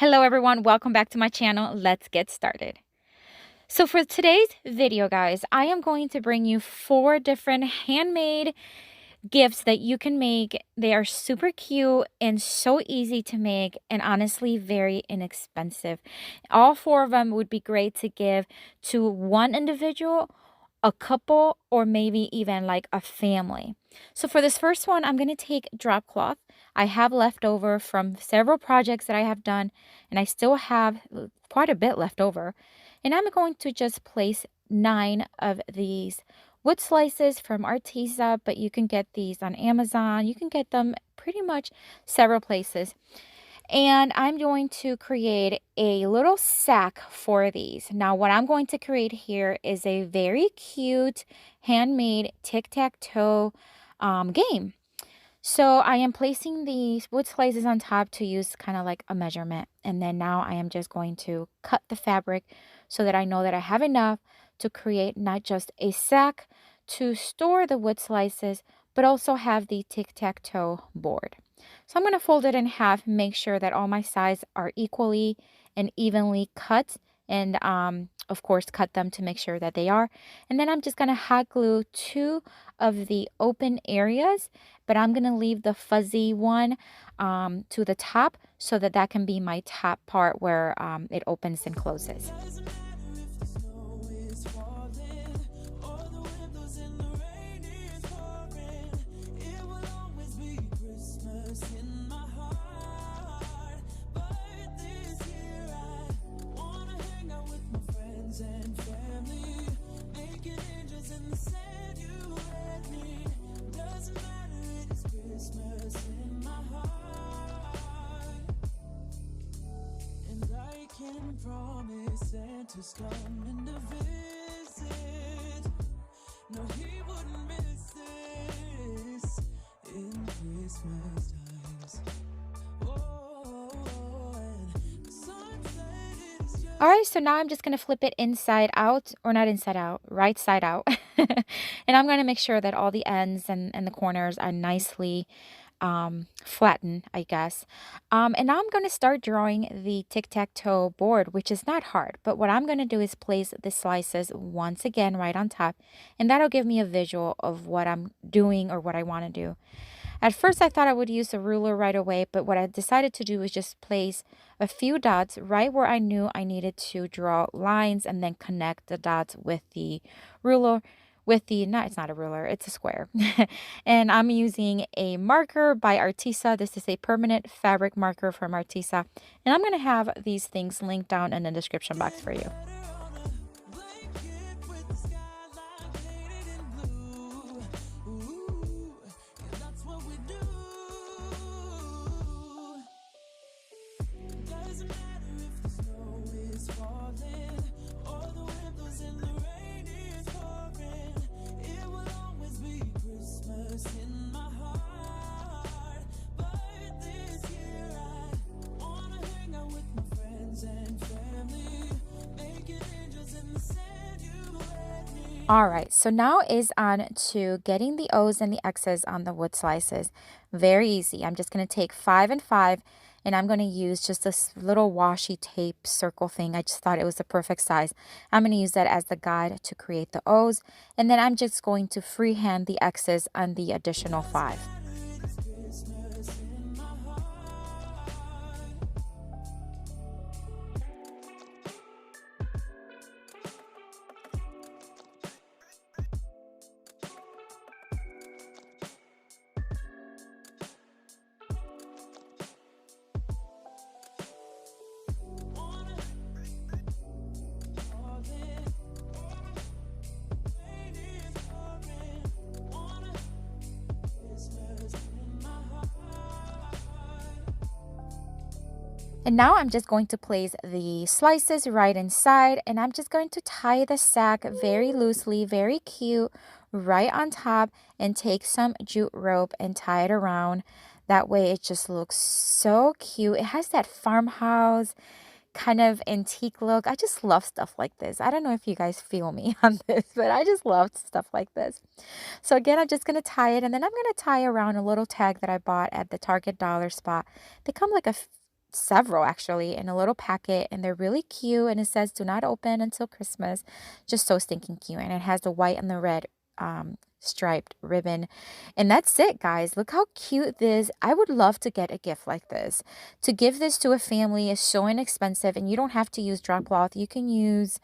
Hello everyone, welcome back to my channel. Let's get started. So for today's video, guys, I am going to bring you 4 different handmade gifts that you can make. They are super cute and so easy to make and honestly very inexpensive. All 4 of them would be great to give to one individual, a couple, or maybe even like a family. So for this first one, I'm going to take drop cloth. I have leftover from several projects that I have done, and I still have quite a bit left over. And I'm going to just place 9 of these wood slices from Artisa, but you can get these on Amazon. You can get them pretty much several places. And I'm going to create a little sack for these. Now, what I'm going to create here is a very cute handmade tic-tac-toe game. So I am placing these wood slices on top to use kind of like a measurement. And then now I am just going to cut the fabric so that I know that I have enough to create not just a sack to store the wood slices, but also have the tic-tac-toe board. So I'm going to fold it in half, make sure that all my sides are equally and evenly cut, and of course cut them to make sure that they are. And then I'm just going to hot glue 2 of the open areas, but I'm going to leave the fuzzy one to the top so that that can be my top part where it opens and closes. Promise Santa's coming to visit. No, he wouldn't miss this in Christmas times. All right, so now I'm just going to flip it inside out, or not inside out, right side out. And I'm going to make sure that all the ends and the corners are nicely flattened, I guess. And now I'm going to start drawing the tic-tac-toe board, which is not hard. But what I'm going to do is place the slices once again right on top. And that'll give me a visual of what I'm doing or what I want to do. At first, I thought I would use a ruler right away, but what I decided to do was just place a few dots right where I knew I needed to draw lines and then connect the dots with the ruler. No, it's not a ruler, it's a square. And I'm using a marker by Artisa. This is a permanent fabric marker from Artisa. And I'm going to have these things linked down in the description box for you. All right, so now is on to getting the O's and the X's on the wood slices. Very easy. I'm just going to take 5 and 5, and I'm going to use just this little washi tape circle thing. I just thought it was the perfect size. I'm going to use that as the guide to create the O's, and then I'm just going to freehand the X's on the additional 5. And now I'm just going to place the slices right inside, and I'm just going to tie the sack very loosely, very cute, right on top, and take some jute rope and tie it around. That way it just looks so cute. It has that farmhouse kind of antique look. I just love stuff like this. I don't know if you guys feel me on this, but I just love stuff like this. So again, I'm just going to tie it, and then I'm going to tie around a little tag that I bought at the Target dollar spot. They come like a several actually in a little packet, and they're really cute, and it says do not open until Christmas. Just so stinking cute. And it has the white and the red striped ribbon, and that's it, guys. Look how cute this. I would love to get a gift like this. To give this to a family is so inexpensive, and you don't have to use drop cloth. You can use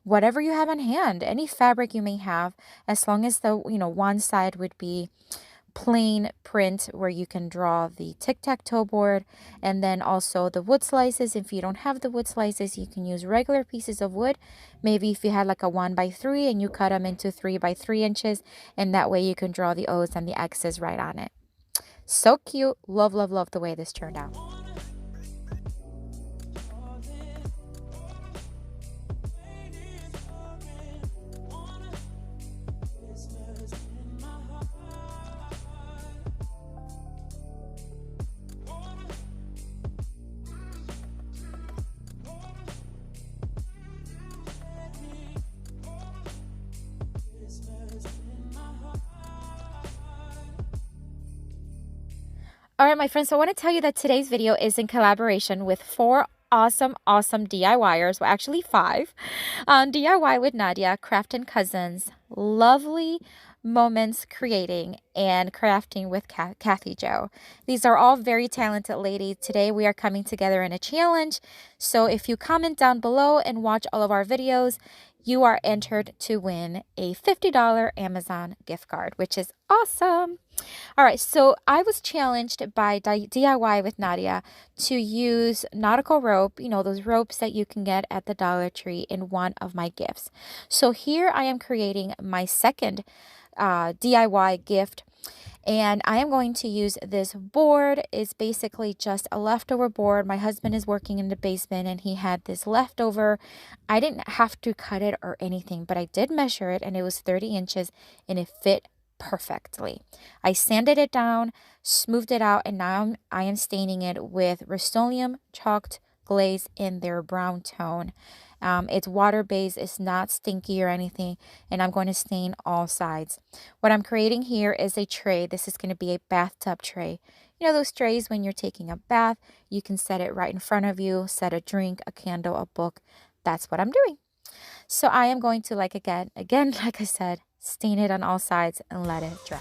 whatever you have on hand, any fabric you may have, as long as the one side would be plain print where you can draw the tic-tac-toe board, and then also the wood slices. If you don't have the wood slices, you can use regular pieces of wood. Maybe if you had like a 1x3 and you cut them into 3x3 inches, and that way you can draw the O's and the X's right on it. So cute. Love, love, love the way this turned out. All right, my friends, so I want to tell you that today's video is in collaboration with 4 awesome DIYers. Well, actually 5. DIY with Nadia, Craft and Cousins, Lovely Moments Creating, and Crafting with Kathy Jo. These are all very talented ladies. Today we are coming together in a challenge. So if you comment down below and watch all of our videos, you are entered to win a $50 Amazon gift card, which is awesome. All right, so I was challenged by DIY with Nadia to use nautical rope, those ropes that you can get at the Dollar Tree, in one of my gifts. So here I am creating my second DIY gift, and I am going to use this board. It's basically just a leftover board. My husband is working in the basement and he had this leftover. I didn't have to cut it or anything, but I did measure it, and it was 30 inches and it fit perfectly. I sanded it down, smoothed it out, and now I am staining it with Rust-Oleum chalked glaze in their brown tone. It's water-based, it's not stinky or anything, and I'm going to stain all sides. What I'm creating here is a tray. This is going to be a bathtub tray. Those trays when you're taking a bath, you can set it right in front of you, set a drink, a candle, a book. That's what I'm doing. So I am going to, like I said, stain it on all sides and let it dry.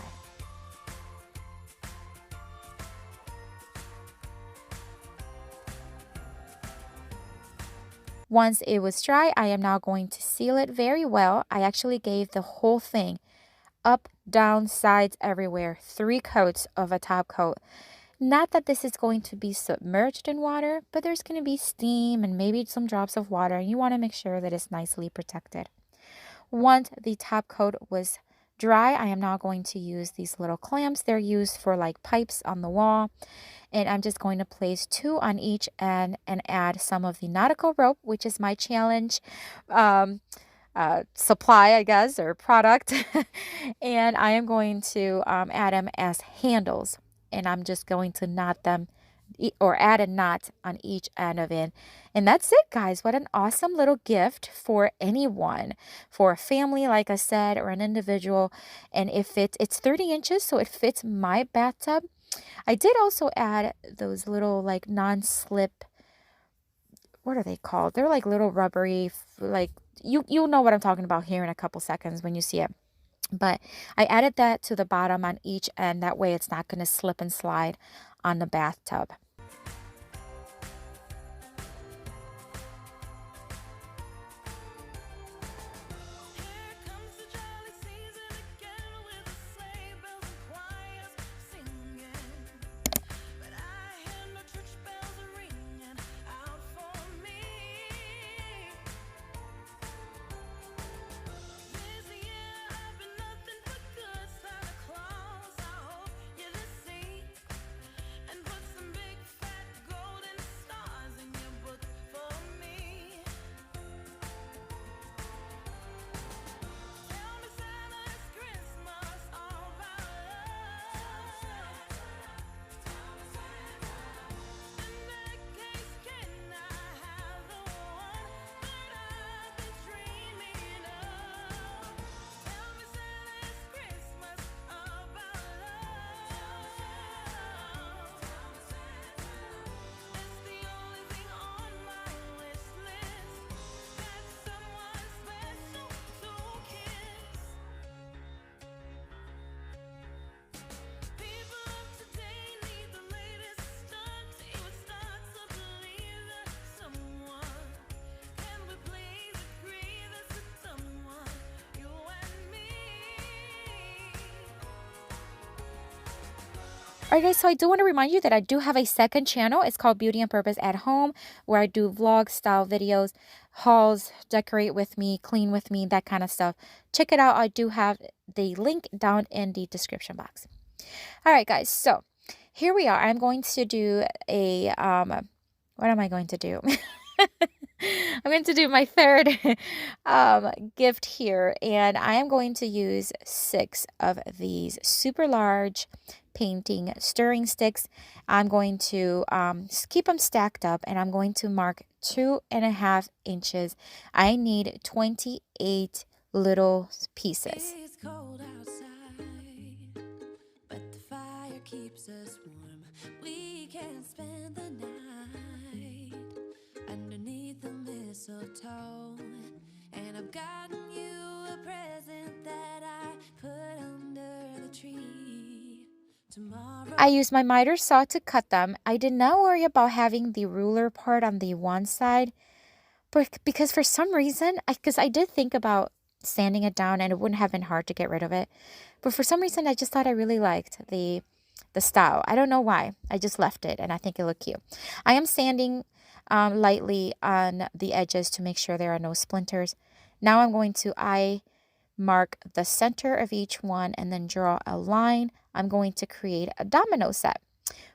Once it was dry, I am now going to seal it very well. I actually gave the whole thing, up, down, sides, everywhere, 3 coats of a top coat. Not that this is going to be submerged in water, but there's going to be steam and maybe some drops of water, and you want to make sure that it's nicely protected. Once the top coat was dry, I am now going to use these little clamps. They're used for like pipes on the wall. And I'm just going to place 2 on each end and add some of the nautical rope, which is my challenge supply, I guess, or product. And I am going to add them as handles. And I'm just going to knot them, or add a knot on each end of it. And that's it, guys. What an awesome little gift for anyone, for a family, like I said, or an individual. And it's 30 inches, so it fits my bathtub. I did also add those little like non-slip, what are they called? They're like little rubbery, like you'll know what I'm talking about here in a couple seconds when you see it. But I added that to the bottom on each end. That way it's not going to slip and slide on the bathtub. Alright guys, so I do want to remind you that I do have a second channel. It's called Beauty on Purpose at Home, where I do vlog style videos, hauls, decorate with me, clean with me, that kind of stuff. Check it out. I do have the link down in the description box. Alright guys, so here we are. I'm going to do a, what am I going to do? I'm going to do my third gift here, and I am going to use 6 of these super large painting stirring sticks. I'm going to keep them stacked up, and I'm going to mark 2.5 inches. I need 28 little pieces. It's cold outside, but the fire keeps us warm. We can spend the night underneath the mistletoe, and I've gotten you a present that I put under the tree. Tomorrow I used my miter saw to cut them. I did not worry about having the ruler part on the one side, but because for some reason, because I did think about sanding it down and it wouldn't have been hard to get rid of it. But for some reason, I just thought I really liked the style. I don't know why. I just left it and I think it looked cute. I am sanding lightly on the edges to make sure there are no splinters. Now I'm going to eye mark the center of each one and then draw a line. I'm going to create a domino set,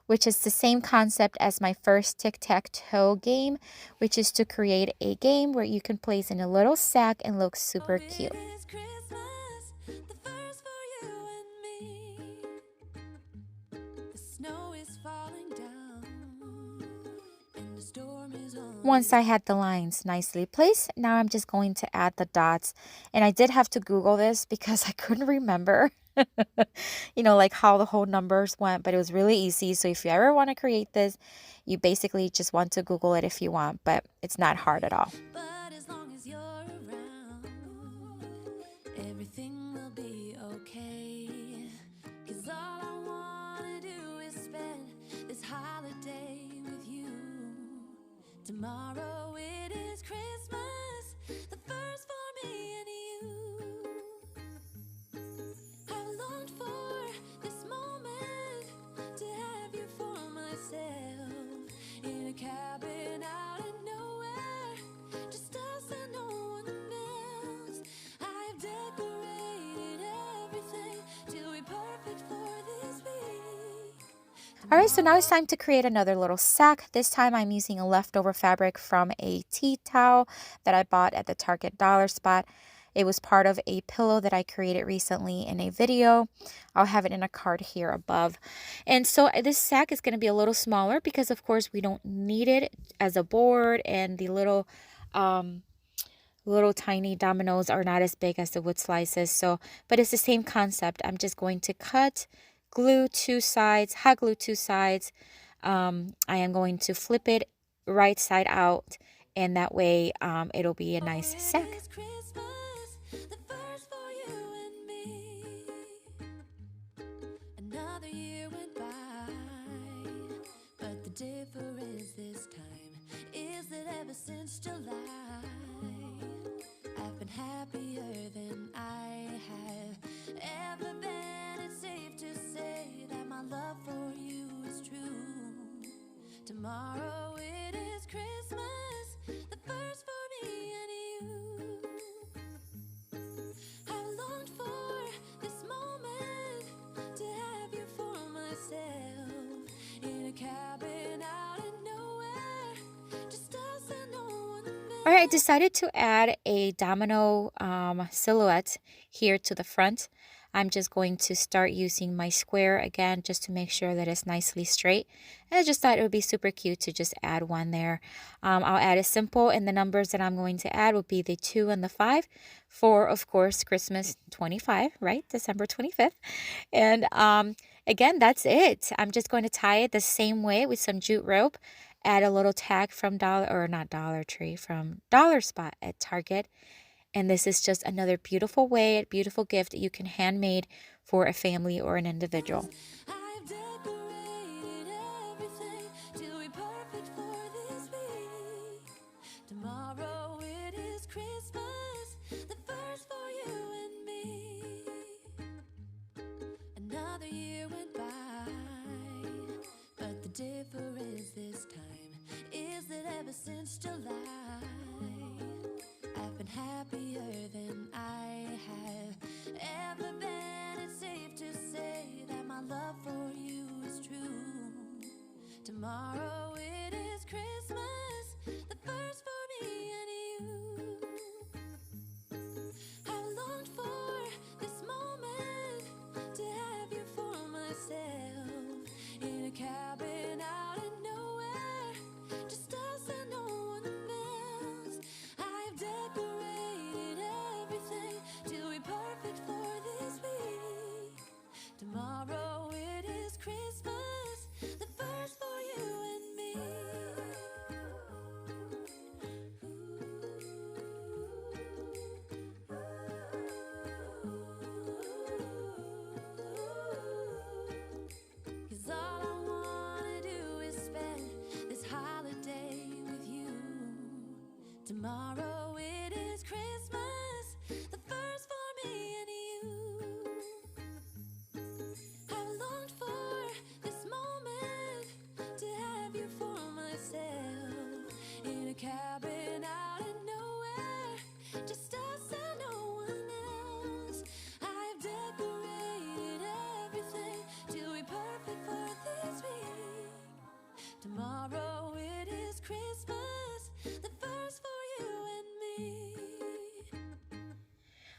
which is the same concept as my first Tic Tac Toe game, which is to create a game where you can place in a little sack and look super cute. it is Christmas, the first for you and me. The snow is falling down, and the storm is on. Once I had the lines nicely placed, now I'm just going to add the dots. And I did have to Google this because I couldn't remember, like how the whole numbers went, but it was really easy. So if you ever want to create this, you basically just want to Google it if you want, but it's not hard at all. But as long as you're around, everything will be okay. 'Cause all I wanna do is spend this holiday with you. Tomorrow it is Christmas, the first for me and you. I've longed for this moment to have you for myself, in a cabin out in nowhere, just us and no one else. I've decorated everything to be perfect for this week. All right, so now it's time to create another little sack. This time I'm using a leftover fabric from a tea towel that I bought at the Target dollar spot. It was part of a pillow that I created recently in a video. I'll have it in a card here above. And so this sack is going to be a little smaller because, of course, we don't need it as a board, and the little tiny dominoes are not as big as the wood slices. So, but it's the same concept. I'm just going to cut, glue 2 sides, hot glue 2 sides. I am going to flip it right side out, and that way it'll be a nice sack. It is Christmas, the first for you and me. Another year went by, but the difference this time is that ever since July, I've been happier than I have ever been. It's safe to say that my love for you is true. Tomorrow it is Christmas, the first for me and you. I've longed for this moment to have you for myself, in a cabin out in nowhere, just us and no one else. All right, I decided to add a domino silhouette here to the front. I'm just going to start using my square again just to make sure that it's nicely straight. And I just thought it would be super cute to just add one there. I'll add a simple, and the numbers that I'm going to add will be the 2 and the 5 for, of course, Christmas 25, right? December 25th. And again, that's it. I'm just going to tie it the same way with some jute rope. Add a little tag from Dollar Tree, from Dollar Spot at Target. And this is just another beautiful way, a beautiful gift that you can handmade for a family or an individual. I've decorated everything to be perfect for this week. Tomorrow it is Christmas, the first for you and me. Another year went by, difference this time is that ever since July, I've been happier than I have ever been. It's safe to say that my love for you is true. Tomorrow it is Christmas, the first for me and you. I longed for this moment to have you for myself in a cabin out in nowhere, just us and no one else. I've decorated everything to be perfect for this week. Tomorrow it is Christmas, the first for you and me. Cause all I wanna do is spend this holiday with you. Tomorrow it is Christmas, the first for me and you. I've longed for this moment to have you for myself in a cabin out in nowhere, just us and no one else. I've decorated everything to be perfect for this week. Tomorrow it is Christmas, the first for you and me.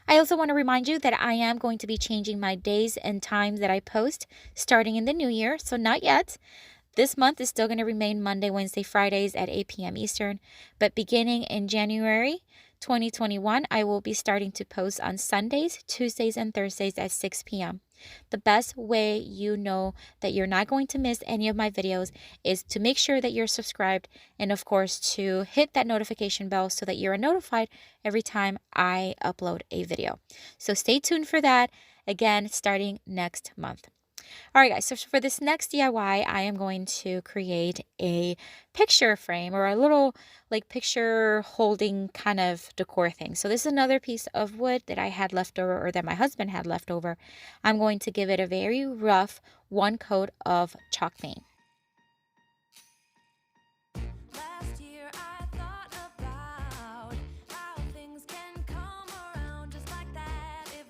I also want to remind you that I am going to be changing my days and times that I post starting in the new year, so not yet. This month is still going to remain Monday, Wednesday, Fridays at 8 p.m. Eastern, but beginning in January 2021, I will be starting to post on Sundays, Tuesdays, and Thursdays at 6 p.m. The best way you know that you're not going to miss any of my videos is to make sure that you're subscribed and, of course, to hit that notification bell so that you're notified every time I upload a video. So stay tuned for that, again, starting next month. All right, guys, so for this next DIY, I am going to create a picture frame or a little like picture holding kind of decor thing. So this is another piece of wood that I had left over, or that my husband had left over. I'm going to give it a very rough one coat of chalk paint. Last year I thought about how things can come around just like that if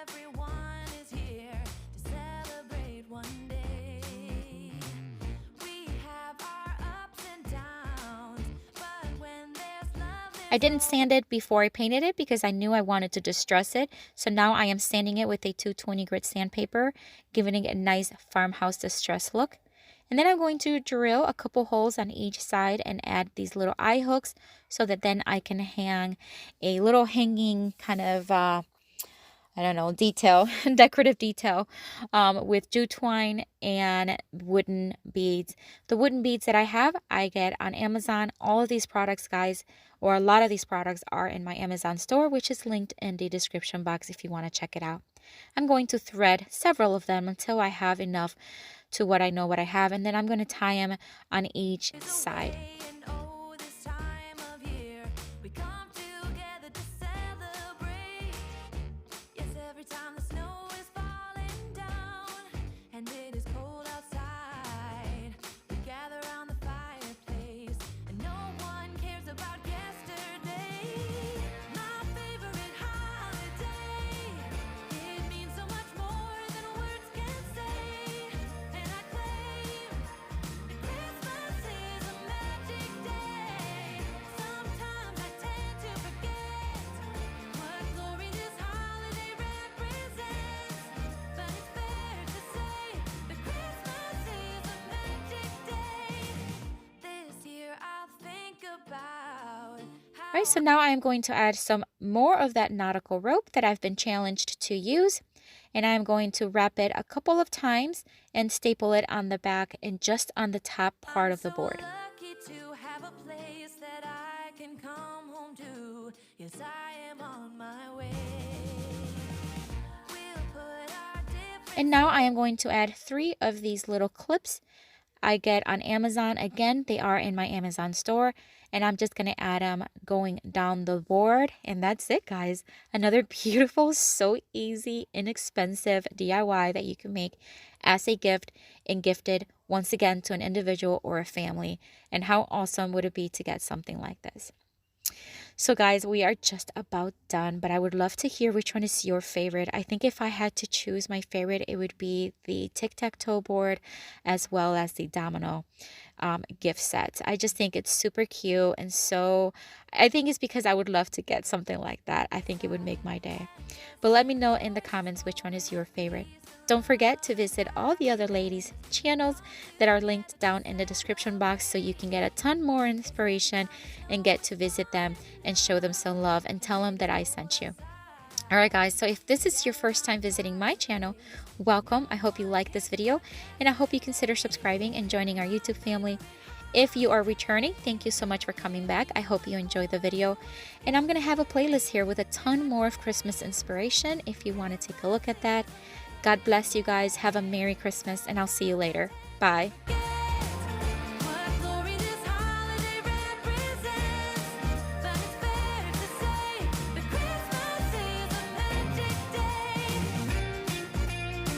everyone is here to celebrate one day. We have our ups and downs, but when there's love, I didn't sand it before I painted it because I knew I wanted to distress it. So now I am sanding it with a 220 grit sandpaper, giving it a nice farmhouse distress look. And then I'm going to drill a couple holes on each side and add these little eye hooks so that then I can hang a little hanging kind of, I don't know, detail, decorative detail with jute twine and wooden beads. The wooden beads that I have, I get on Amazon. All of these products, guys, or a lot of these products are in my Amazon store, which is linked in the description box if you want to check it out. I'm going to thread several of them until I have enough to what I know what I have, and then I'm going to tie them on each side. and oh, this time of year we come together to celebrate. Yes, every time the snow is falling down and it is cold outside, we gather around the fireplace and no one cares about yesterday. My favorite holiday, it means so much more than words can say, and I claim Christmas is a magic day. Sometimes I tend to forget what glory this holiday represents, but it's fair to say that Christmas is a magic day. This year I'll think about All right, so now I am going to add some more of that nautical rope that I've been challenged to use, and I'm going to wrap it a couple of times and staple it on the back and just on the top part of the board. lucky to have a place that I can come home to. Yes, I am on my way. We'll put our different And now I am going to add 3 of these little clips I get on Amazon. Again, they are in my Amazon store, and I'm just going to add them going down the board, and that's it, guys. Another beautiful, so easy, inexpensive DIY that you can make as a gift and gift it once again, to an individual or a family. And how awesome would it be to get something like this? So guys, we are just about done, but I would love to hear which one is your favorite. I think if I had to choose my favorite, it would be the Tic Tac Toe board as well as the Domino gift set. I just think it's super cute, and so I think it's because I would love to get something like that. I think it would make my day. But let me know in the comments which one is your favorite. Don't forget to visit all the other ladies' channels that are linked down in the description box so you can get a ton more inspiration and get to visit them and show them some love and tell them that I sent you. Alright guys, so if this is your first time visiting my channel, welcome. I hope you like this video, and I hope you consider subscribing and joining our YouTube family. If you are returning, thank you so much for coming back. I hope you enjoyed the video, and I'm going to have a playlist here with a ton more of Christmas inspiration if you want to take a look at that. God bless you guys. Have a Merry Christmas, and I'll see you later. Bye.